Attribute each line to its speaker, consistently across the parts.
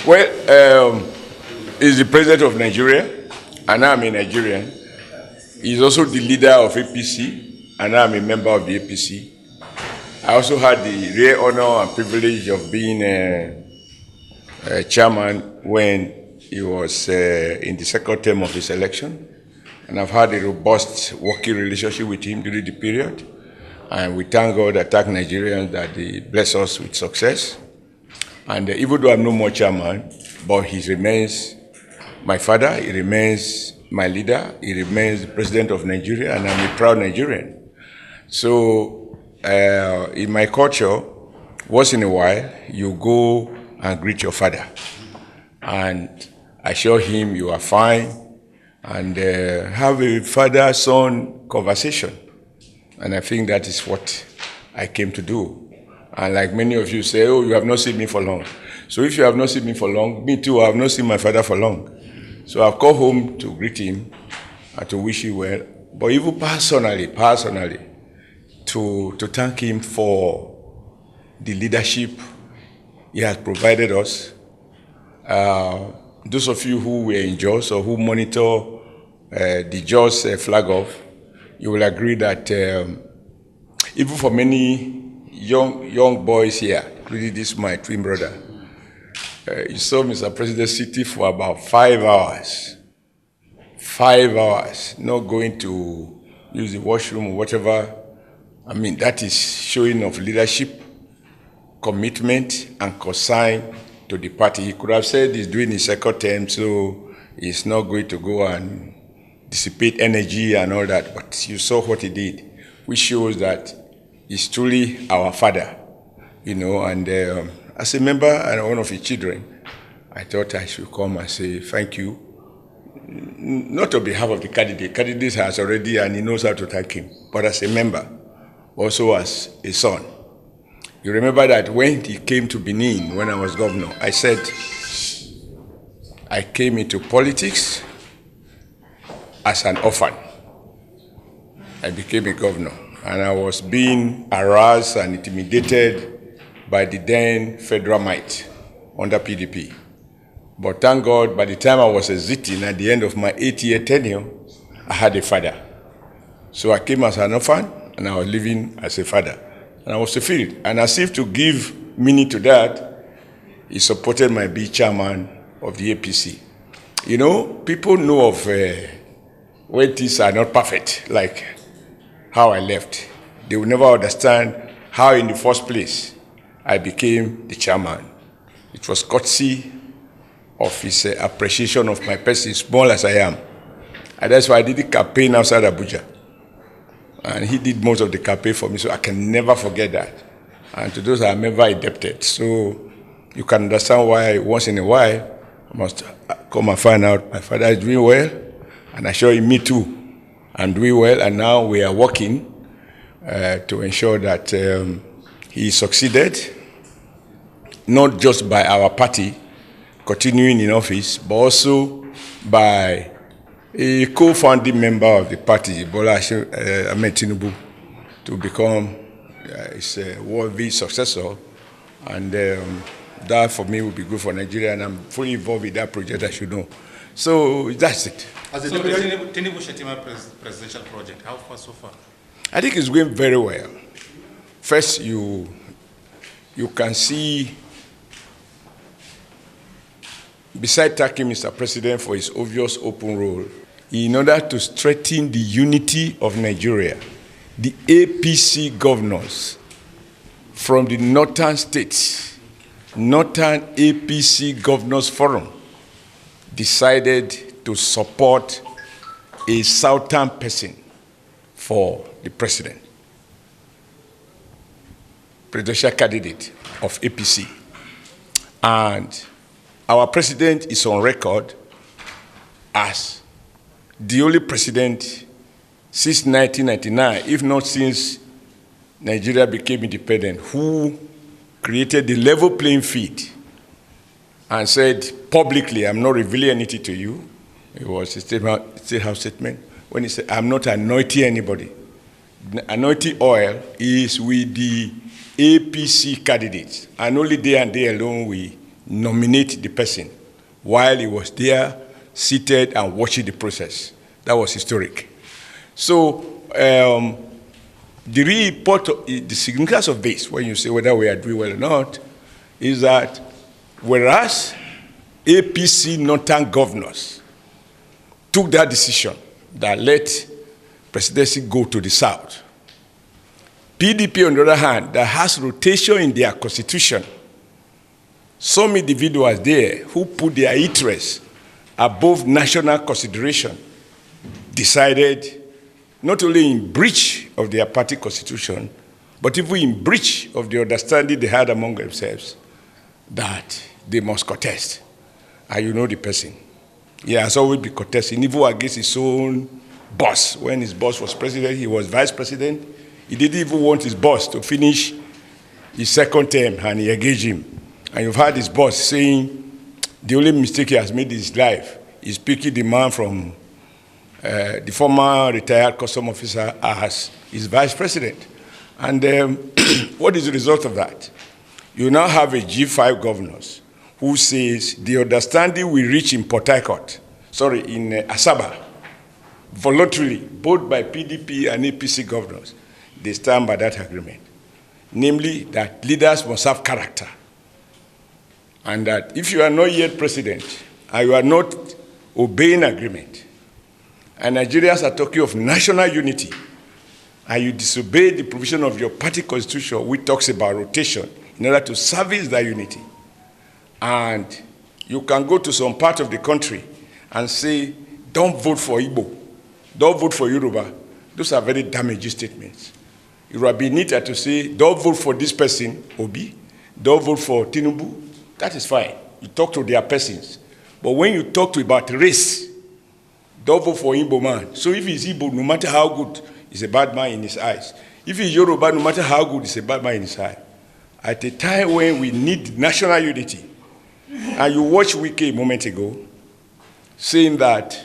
Speaker 1: Well, he's the president of Nigeria, and I'm a Nigerian. He's also the leader of APC, and I'm a member of the APC. I also had the rare honor and privilege of being a chairman when he was in the second term of his election. And I've had a robust working relationship with him during the period. And we thank God, I thank Nigerians that they bless us with success. And even though I'm no more chairman, but he remains my father, he remains my leader, he remains the president of Nigeria, and I'm a proud Nigerian. So in my culture, once in a while, you go and greet your father. And assure him you are fine, and have a father-son conversation. And I think that is what I came to do. And like many of you say, oh, you have not seen me for long. So if you have not seen me for long, me too, I have not seen my father for long. So I've come home to greet him and to wish him well. But even personally, to thank him for the leadership he has provided us. Those of you who were in JAWS or who monitor the JAWS flag off, you will agree that even for many young boys here, including this my twin brother, you saw Mr. President sitting for about 5 hours. 5 hours, not going to use the washroom or whatever. I mean, that is showing of leadership, commitment, and concern to the party. He could have said he's doing his second term, so he's not going to go and dissipate energy and all that. But you saw what he did, which shows that he's truly our father, you know. And as a member and one of his children, I thought I should come and say thank you. Not on behalf of the candidate. Candidate has already, and he knows how to thank him. But as a member, also as a son. You remember that when he came to Benin, when I was governor, I said, I came into politics as an orphan. I became a governor, and I was being harassed and intimidated by the then federal might under PDP. But thank God, by the time I was exiting at the end of my 8-year tenure, I had a father. So I came as an orphan, and I was living as a father. And I was fulfilled. And as if to give meaning to that, he supported my being chairman of the APC. You know, people know of when things are not perfect, like how I left. They will never understand how in the first place I became the chairman. It was courtesy of his appreciation of my person, small as I am. And that's why I did the campaign outside Abuja. And he did most of the campaign for me, so I can never forget that. And to those I'm ever indebted. So you can understand why once in a while I must come and find out my father is doing well, and I assure him me too, I'm doing well. And now we are working to ensure that he succeeded, not just by our party continuing in office, but also by a co-founding member of the party, Bola Ahmed Tinubu, to become his worthy successor. And that for me will be good for Nigeria, and I'm fully involved in that project, as you know. So that's it.
Speaker 2: As the Tinubu Shetima presidential project, how far so far?
Speaker 1: I think it's going very well. First, you can see, beside thanking Mr. President for his obvious open role, in order to strengthen the unity of Nigeria, the APC governors from the northern states, Northern APC Governors Forum, decided to support a southern person for the presidential candidate of APC. And our president is on record as the only president since 1999, if not since Nigeria became independent, who created the level playing field and said publicly, I'm not revealing anything to you. It was a state house statement when he said, I'm not anointing anybody. The anointing oil is with the APC candidates, and only they and they alone we nominate the person while he was there, seated and watching the process. That was historic. So the report, the significance of this, when you say whether we are doing well or not, is that whereas APC northern governors took that decision that let presidency go to the south, PDP, on the other hand, that has rotation in their constitution, some individuals there who put their interests above national consideration decided not only in breach of their party constitution, but even in breach of the understanding they had among themselves that they must contest. And you know the person. He has always been contesting, even against his own boss. When his boss was president, he was vice president. He didn't even want his boss to finish his second term, and he engaged him. And you've heard his boss saying the only mistake he has made in his life is picking the man from the former retired custom officer as his vice president. And what is the result of that? You now have a G5 governors who says the understanding we reach in in Asaba, voluntarily, both by PDP and APC governors, they stand by that agreement. Namely, that leaders must have character. And that if you are not yet president, and you are not obeying agreement, and Nigerians are talking of national unity, and you disobey the provision of your party constitution, which talks about rotation, in order to service that unity, and you can go to some part of the country and say, don't vote for Igbo, don't vote for Yoruba. Those are very damaging statements. It would be neater to say, don't vote for this person, Obi, don't vote for Tinubu. That is fine. You talk to their persons. But when you talk to about race, don't vote for Igbo man. So if he's Igbo, no matter how good, he's a bad man in his eyes. If he's Yoruba, no matter how good, he's a bad man in his eye. At a time when we need national unity, and you watched Wike a moment ago, saying that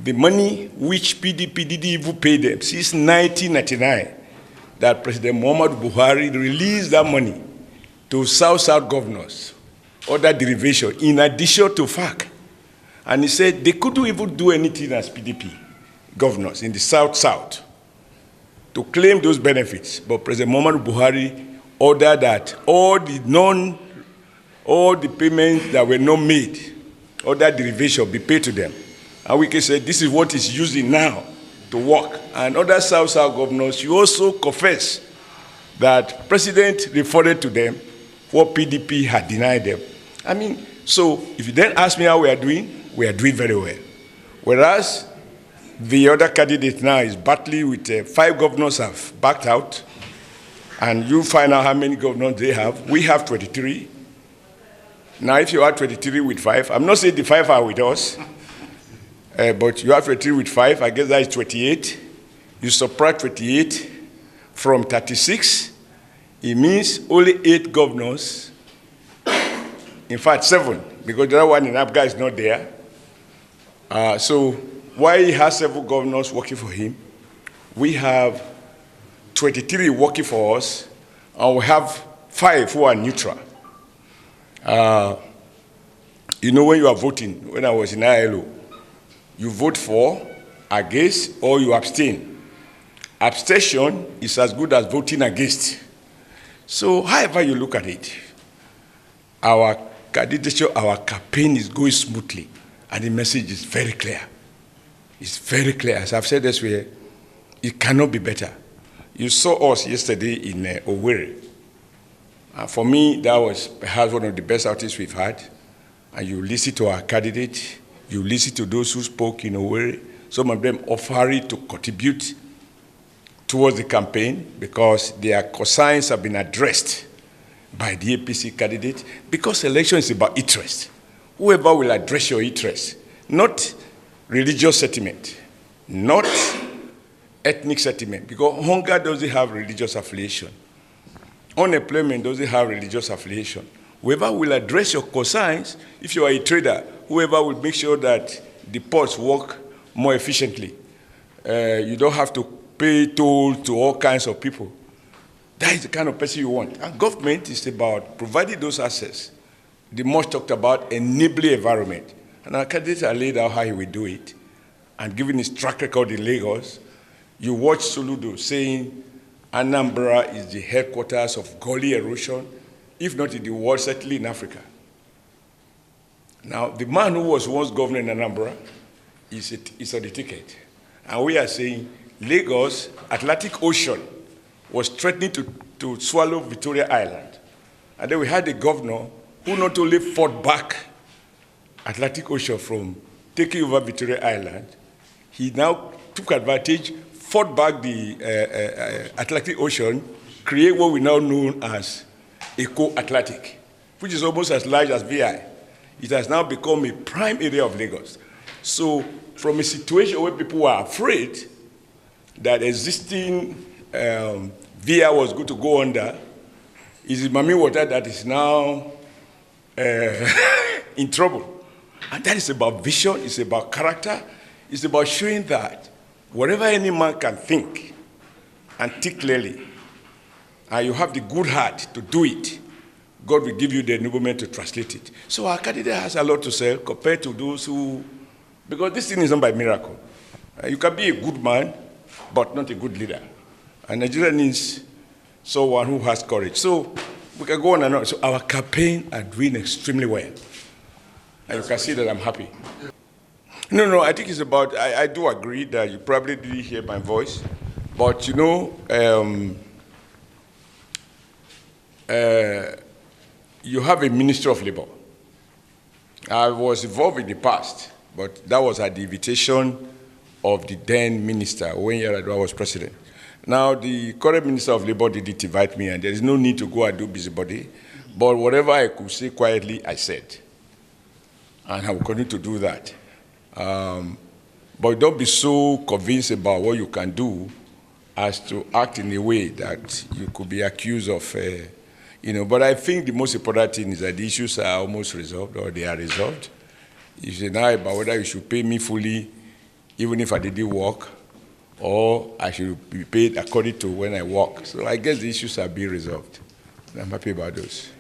Speaker 1: the money which PDP didn't even pay them since 1999, that President Muhammadu Buhari released that money to South-South governors, other derivation, in addition to FAC. And he said they couldn't even do anything as PDP governors in the South-South to claim those benefits. But President Muhammadu Buhari ordered that all the payments that were not made, other derivation, be paid to them. And we can say this is what is using now to work. And other South-South governors, you also confess that President referred to them what PDP had denied them. I mean, so if you then ask me how we are doing very well. Whereas the other candidate now is battling with 5 governors have backed out, and you find out how many governors they have. We have 23. Now, if you are 23 with 5, I'm not saying the 5 are with us, but you have 23 with 5, I guess that is 28. You subtract 28 from 36, it means only 8 governors, in fact 7, because the other one in Abga is not there. So why he has 7 governors working for him, we have 23 working for us, and we have 5 who are neutral. You know, when you are voting, when I was in ILO, you vote for, against, or you abstain. Abstention is as good as voting against. So however you look at it, our candidature, our campaign is going smoothly, and the message is very clear. It's very clear. As I've said this way, it cannot be better. You saw us yesterday in Owerri. For me, that was perhaps one of the best outings we've had. And you listen to our candidate, you listen to those who spoke in Owerri, some of them offering to contribute towards the campaign because their concerns have been addressed by the APC candidate, because election is about interest. Whoever will address your interest, not religious sentiment, not ethnic sentiment, because hunger doesn't have religious affiliation. Unemployment doesn't have religious affiliation. Whoever will address your concerns, if you are a trader, whoever will make sure that the ports work more efficiently. You don't have to pay toll to all kinds of people. That is the kind of person you want. And government is about providing those access the much talked about enabling environment. And our candidates are laid out how he will do it. And given his track record in Lagos, you watch Soludo saying Anambra is the headquarters of gully erosion, if not in the world, certainly in Africa. Now, the man who was once governor in Anambra is on the ticket. And we are saying Lagos, Atlantic Ocean, was threatening to swallow Victoria Island. And then we had a governor who not only fought back Atlantic Ocean from taking over Victoria Island, he now took advantage, fought back the Atlantic Ocean, create what we now know as Eco-Atlantic, which is almost as large as VI. It has now become a prime area of Lagos. So from a situation where people were afraid that existing VI was going to go under, is the Mami water that is now in trouble. And that is about vision, it's about character, it's about showing that whatever any man can think and think clearly, and you have the good heart to do it, God will give you the enablement to translate it. So our candidate has a lot to say compared to those who, because this thing is not by miracle. You can be a good man, but not a good leader. And Nigeria needs someone who has courage. So we can go on and on. So our campaign are doing extremely well. And you can see that I'm happy. No, I think it's about, I do agree that you probably didn't hear my voice, but you know, you have a Ministry of Labor. I was involved in the past, but that was at the invitation of the then minister when Yar'Adua was president. Now, the current Minister of Labor didn't invite me, and there is no need to go and do busybody, but whatever I could say quietly, I said. And I will continue to do that. But don't be so convinced about what you can do as to act in a way that you could be accused of, but I think the most important thing is that the issues are almost resolved, or they are resolved. It's now about whether you should pay me fully, even if I didn't work, or I should be paid according to when I work. So I guess the issues are being resolved. I'm happy about those.